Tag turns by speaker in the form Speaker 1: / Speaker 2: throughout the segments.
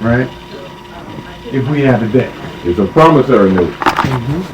Speaker 1: right? If we have a debt.
Speaker 2: It's a promissory note.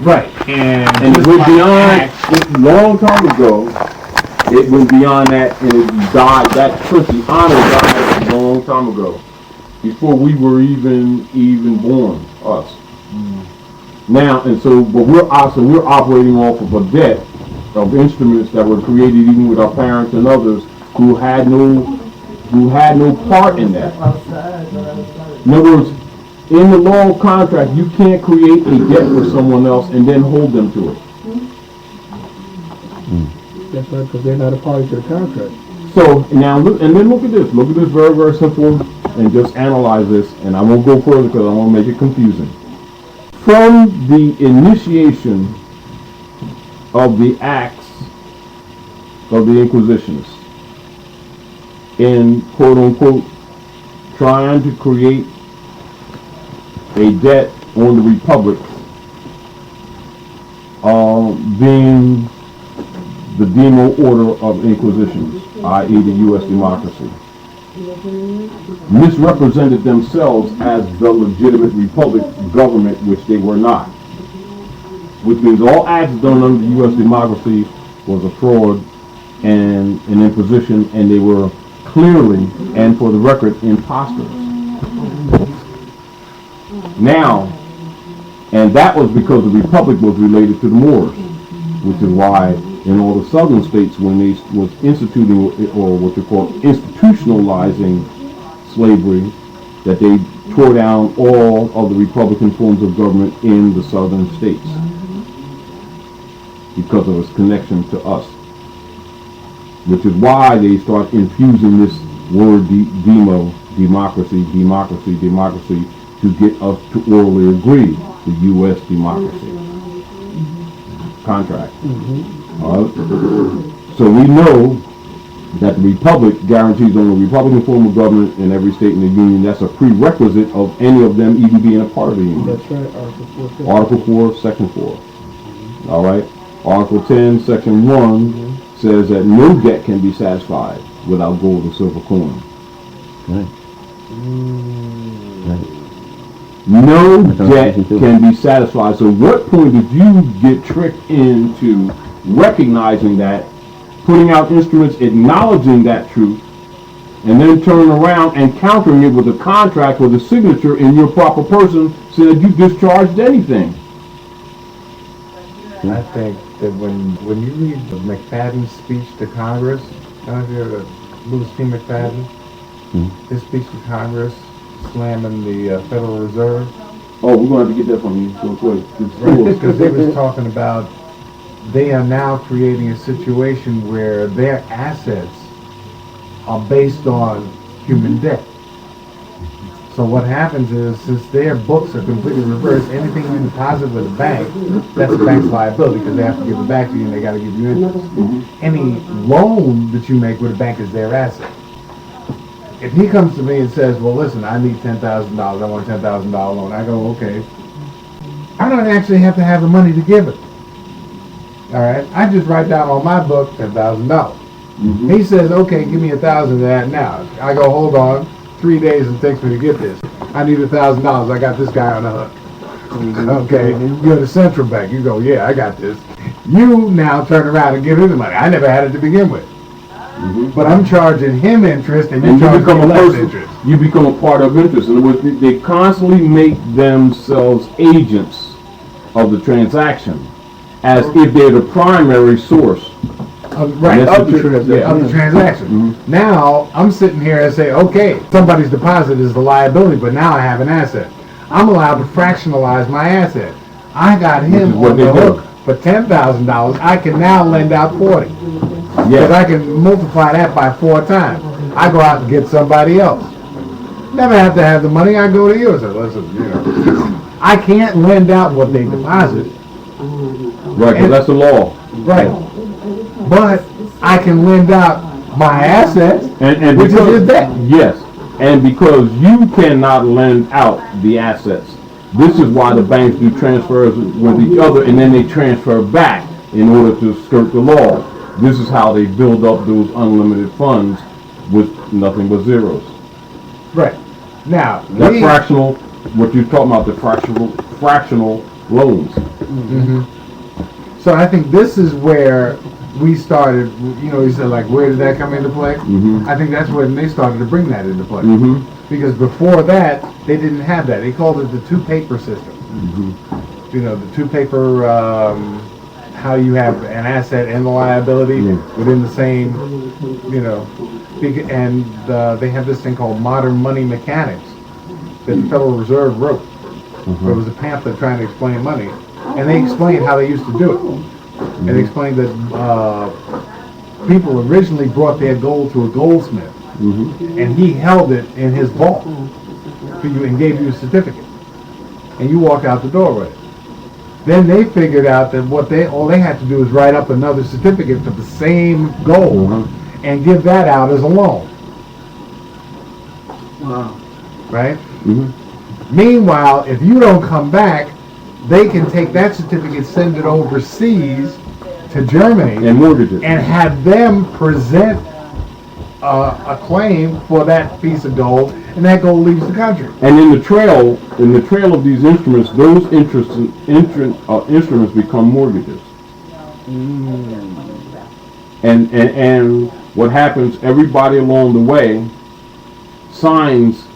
Speaker 1: Right. And
Speaker 2: it went beyond, long time ago, it went beyond that, and it died, that principle, honor died a long time ago. Before we were even born, us. Now, and so, but we're operating off of a debt of instruments that were created even with our parents and others who had no part in that. In other words, in the law of contract, you can't create a debt for someone else and then hold them to it.
Speaker 3: That's right, because they're not a party to the contract.
Speaker 2: So now, look at this. Look at this very, very simple, and just analyze this. And I won't go further because I won't make it confusing. From the initiation of the acts of the Inquisitionists in quote unquote trying to create a debt on the republic, being the demo order of inquisitions, i.e. the U.S. democracy, misrepresented themselves as the legitimate republic government, which they were not. Which means all acts done under the U.S. democracy was a fraud and an imposition, and they were clearly, and for the record, imposters. Now, and that was because the republic was related to the Moors, which is why in all the southern states, when they was instituting, or what you call institutionalizing slavery, that they tore down all of the republican forms of government in the southern states because of its connection to us, which is why they start infusing this word democracy, to get us to orally agree to U.S. democracy contract. So we know that the republic guarantees on a republican form of government in every state in the union. That's a prerequisite of any of them even being a part of the union.
Speaker 3: That's right, Article 4.
Speaker 2: Article 4, Section 4. All right. Article 10, Section 1 says that no debt can be satisfied without gold or silver coin.
Speaker 4: Right.
Speaker 2: No debt can be satisfied. So what point did you get tricked into recognizing that, putting out instruments, acknowledging that truth, and then turning around and countering it with a contract with a signature in your proper person so that you discharged anything?
Speaker 1: I think that when you read McFadden's speech to Congress, I don't know if you heard of Louis T. McFadden, his speech to Congress, slamming the Federal Reserve.
Speaker 2: Oh, we're going to have to get that from you real quick.
Speaker 1: Because they was talking about they are now creating a situation where their assets are based on human debt. So what happens is, since their books are completely reversed, anything you deposit with a bank, that's the bank's liability because they have to give it back to you and they got to give you interest. Any loan that you make with a bank is their asset. If he comes to me and says, well, listen, I need $10,000, I want a $10,000 loan, I go, okay. I don't actually have to have the money to give it. All right, I just write down on my book $10,000. He says, okay, give me 1,000 of that now. I go, hold on, 3 days it takes me to get this. I need $1,000. I got this guy on the hook. Okay, you're the central bank. You go, yeah, I got this. You now turn around and give him the money. I never had it to begin with. But I'm charging him interest, and you become a less interest.
Speaker 2: You become a part of interest. In other words, they constantly make themselves agents of the transaction, as if they're the primary source.
Speaker 1: Of the transaction. Now, I'm sitting here and say, okay, somebody's deposit is the liability, but now I have an asset. I'm allowed to fractionalize my asset. I got him on the hook for $10,000. I can now lend out 40. Because I can multiply that by 4 times. I go out and get somebody else. Never have to have the money. I go to you and say, listen, I can't lend out what they deposit.
Speaker 2: Right, because that's the law.
Speaker 1: Right. But I can lend out my assets,
Speaker 2: and
Speaker 1: which
Speaker 2: because,
Speaker 1: is his debt.
Speaker 2: Yes, and because you cannot lend out the assets, this is why the banks do transfers with each other, and then they transfer back in order to skirt the law. This is how they build up those unlimited funds with nothing but zeros.
Speaker 1: Right. Now,
Speaker 2: That fractional, what you're talking about, the fractional loans.
Speaker 1: So I think this is where we started, you know, you said like, where did that come into play? I think that's when they started to bring that into play. Because before that, they didn't have that. They called it the two-paper system. You know, the two-paper, how you have an asset and the liability within the same, you know, and they have this thing called modern money mechanics that the Federal Reserve wrote. There was a pamphlet trying to explain money, and they explained how they used to do it. And they explained that people originally brought their gold to a goldsmith, and he held it in his vault for you and gave you a certificate, and you walked out the door with it. Then they figured out that all they had to do is write up another certificate for the same gold and give that out as a loan.
Speaker 3: Wow.
Speaker 1: Right? Meanwhile, if you don't come back, they can take that certificate, send it overseas to Germany,
Speaker 2: And mortgages.
Speaker 1: and have them present a claim for that piece of gold, and that gold leaves the country.
Speaker 2: And in the trail of these instruments, those instruments become mortgages. And what happens, everybody along the way signs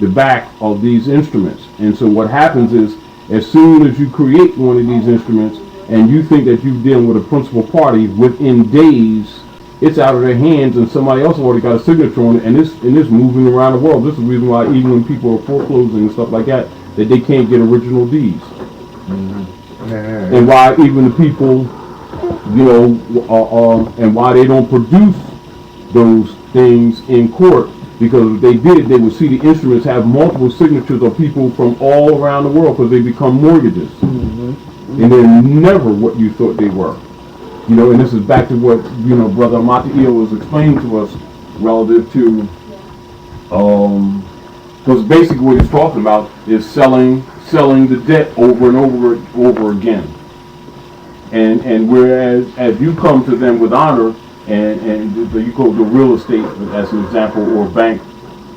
Speaker 2: the back of these instruments. And so what happens is, as soon as you create one of these instruments and you think that you're dealing with a principal party, within days it's out of their hands and somebody else already got a signature on it, and it's moving around the world. This is the reason why even when people are foreclosing and stuff like that they can't get original deeds. And why even the people, you know, and why they don't produce those things in court, because if they did, they would see the instruments have multiple signatures of people from all around the world, because they become mortgages. And they're never what you thought they were. You know, and this is back to what, you know, Brother Mataio was explaining to us relative to, because basically what he's talking about is selling the debt over and over again. And whereas as you come to them with honor, and you go to real estate as an example, or bank,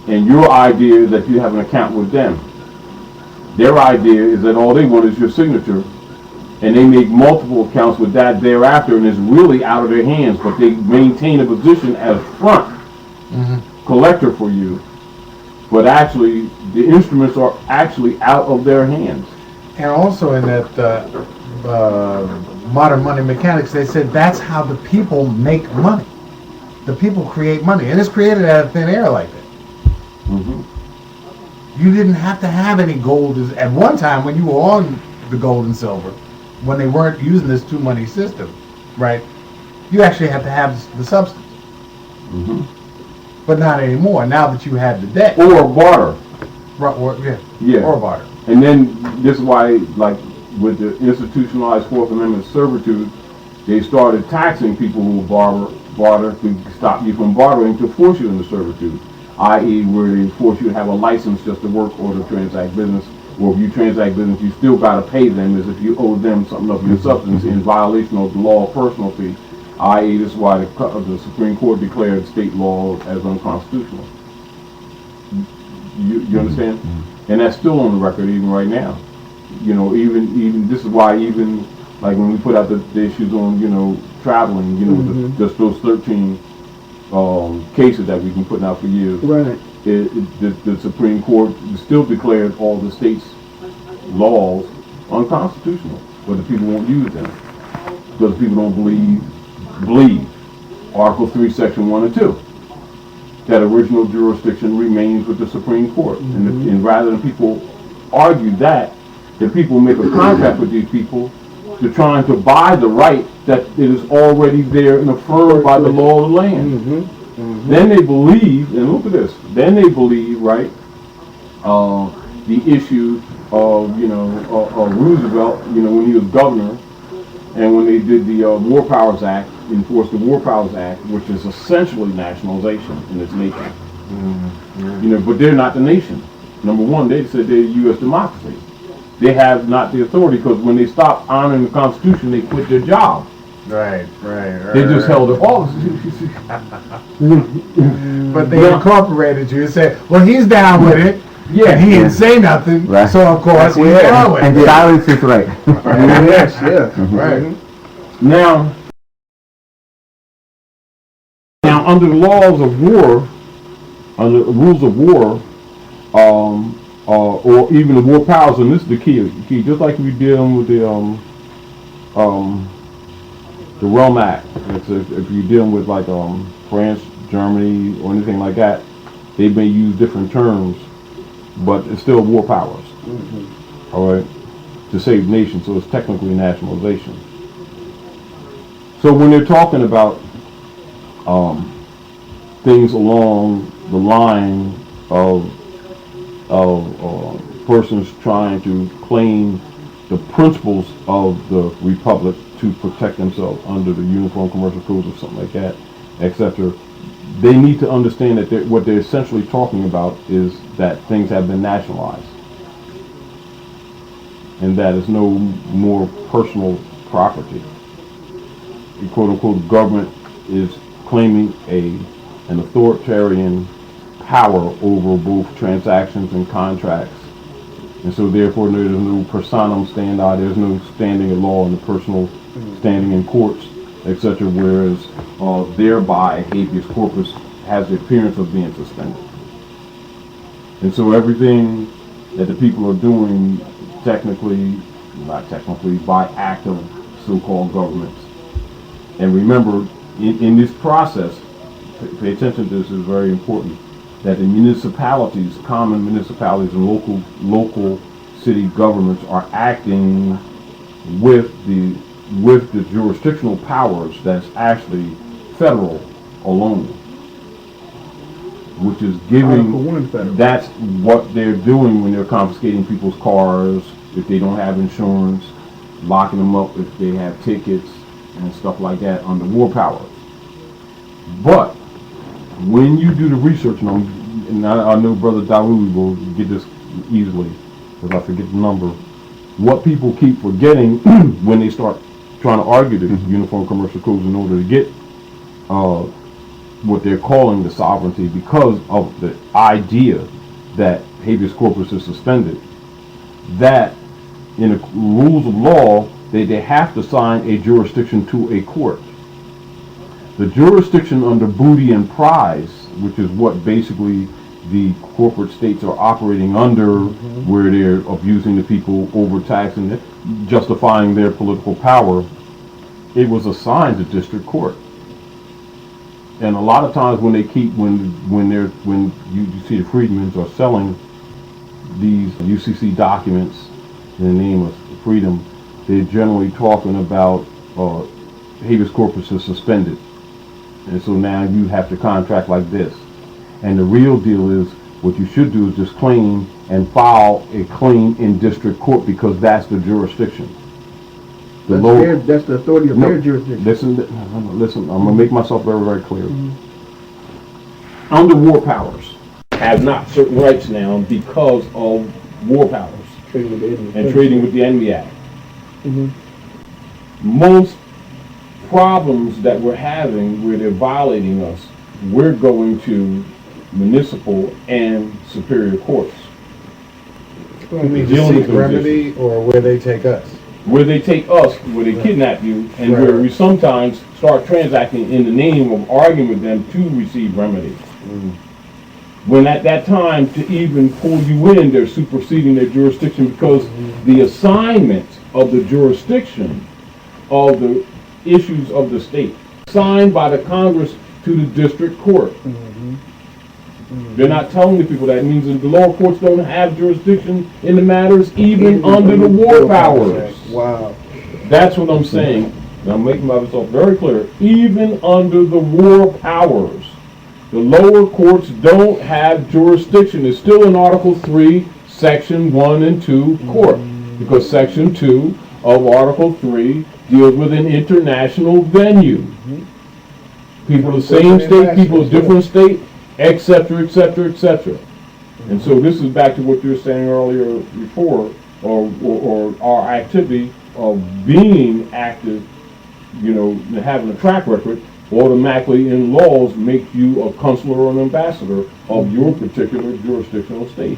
Speaker 2: and your idea is that you have an account with them. Their idea is that all they want is your signature, and they make multiple accounts with that thereafter, and it's really out of their hands, but they maintain a position as front collector for you, but actually the instruments are actually out of their hands.
Speaker 1: And also in that modern money mechanics, they said that's how the people make money. The people create money, and it's created out of thin air like that. You didn't have to have any gold. At one time when you were on the gold and silver, when they weren't using this two money system, right, you actually have to have the substance. But not anymore, now that you have the debt.
Speaker 2: Or barter.
Speaker 1: Right, or barter.
Speaker 2: And then this is why, like with the institutionalized Fourth Amendment servitude, they started taxing people who barter to stop you from bartering, to force you into servitude, i.e. where they force you to have a license just to work or to transact business. Or if you transact business, you still got to pay them as if you owe them something of your substance in violation of the law of personality, i.e. this is why the Supreme Court declared state law as unconstitutional. You understand? And that's still on the record even right now. You know, even this is why even like when we put out the issues on, you know, traveling, you know, just those 13 cases that we've been putting out for years.
Speaker 3: Right.
Speaker 2: The Supreme Court still declared all the states' laws unconstitutional, but the people won't use them because people don't believe Article 3, Section 1 and 2, that original jurisdiction remains with the Supreme Court. And rather than people argue that, the people make a contract with these people to trying to buy the right that it is already there and affirmed by the law of the land. Then they believe, and look at this, then they believe, right, the issue of, you know, Roosevelt, you know, when he was governor, and when they did the War Powers Act, enforced the War Powers Act, which is essentially nationalization in its nature. You know, but they're not the nation. Number one, they said they're a U.S. democracy. They have not the authority, because when they stopped honoring the Constitution, they quit their job.
Speaker 1: Right.
Speaker 2: They just held their office.
Speaker 1: But they incorporated you and said, well, he's down with it.
Speaker 2: Yeah.
Speaker 1: And he didn't say nothing,
Speaker 4: Right.
Speaker 1: so of course he's
Speaker 3: Yeah.
Speaker 1: going.
Speaker 4: And silence is right.
Speaker 3: Yes, yeah.
Speaker 1: Right.
Speaker 2: Now, under the laws of war, under the rules of war, or even the war powers, and this is the key. Just like we dealing with the Realm Act. If you're dealing with like France, Germany, or anything like that, they may use different terms, but it's still war powers. All right, to save nations, so it's technically nationalization. So when they're talking about things along the line of persons trying to claim the principles of the republic to protect themselves under the Uniform Commercial Codes or something like that, etc. They need to understand that what they're essentially talking about is that things have been nationalized, and that is no more personal property. The quote-unquote government is claiming an authoritarian power over both transactions and contracts, and so therefore there is no personam standi, there's no standing in law and the personal standing in courts, etc. Whereas thereby habeas corpus has the appearance of being suspended. And so everything that the people are doing not technically, by act of so-called governments. And remember, in this process, pay attention to this, is very important, that the municipalities, common municipalities and local city governments are acting with the jurisdictional powers that's actually federal alone, which is giving,
Speaker 3: Article 1 federal.
Speaker 2: that's what they're doing when they're confiscating people's cars, if they don't have insurance, locking them up if they have tickets and stuff like that under war powers. But when you do the research, and I know Brother Dawood will get this easily, because I forget the number, what people keep forgetting when they start trying to argue the Uniform Commercial Codes in order to get what they're calling the sovereignty, because of the idea that habeas corpus is suspended, that in the rules of law, they have to sign a jurisdiction to a court. The jurisdiction under booty and prize, which is what basically the corporate states are operating under, where they're abusing the people, overtaxing them, justifying their political power, it was assigned to district court. And a lot of times when you see the freedmans are selling these UCC documents in the name of freedom, they're generally talking about habeas corpus is suspended, and so now you have to contract like this. And the real deal is, what you should do is just claim and file a claim in district court, because that's the jurisdiction.
Speaker 3: That's the authority of their jurisdiction.
Speaker 2: Listen, I'm going to make myself very, very clear. Under war powers have not certain rights now because of war powers
Speaker 3: Trading with the enemy.
Speaker 2: and trading with the Enemy Act.
Speaker 3: Mhm.
Speaker 2: Most problems that we're having where they're violating us, we're going to municipal and superior courts.
Speaker 1: You mean to
Speaker 2: Dealing with
Speaker 1: seek
Speaker 2: those
Speaker 1: remedy, or where they take us?
Speaker 2: Where they take us, where they kidnap you, and where we sometimes start transacting in the name of arguing with them to receive remedy. When at that time, to even pull you in, they're superseding their jurisdiction, because the assignment of the jurisdiction of the issues of the state, signed by the Congress to the district court. They're not telling the people that. It means that the lower courts don't have jurisdiction in the matters even under the war powers.
Speaker 3: Wow.
Speaker 2: That's what I'm saying. And I'm making myself very clear. Even under the war powers, the lower courts don't have jurisdiction. It's still in Article 3, Section 1 and 2 court. Because Section 2 of Article 3 deals with an international venue. People of the same state, people of different state, etc., etc., etc. And so this is back to what you were saying earlier before, or our activity of being active, having a track record, automatically in laws make you a consular or an ambassador of your particular jurisdictional state.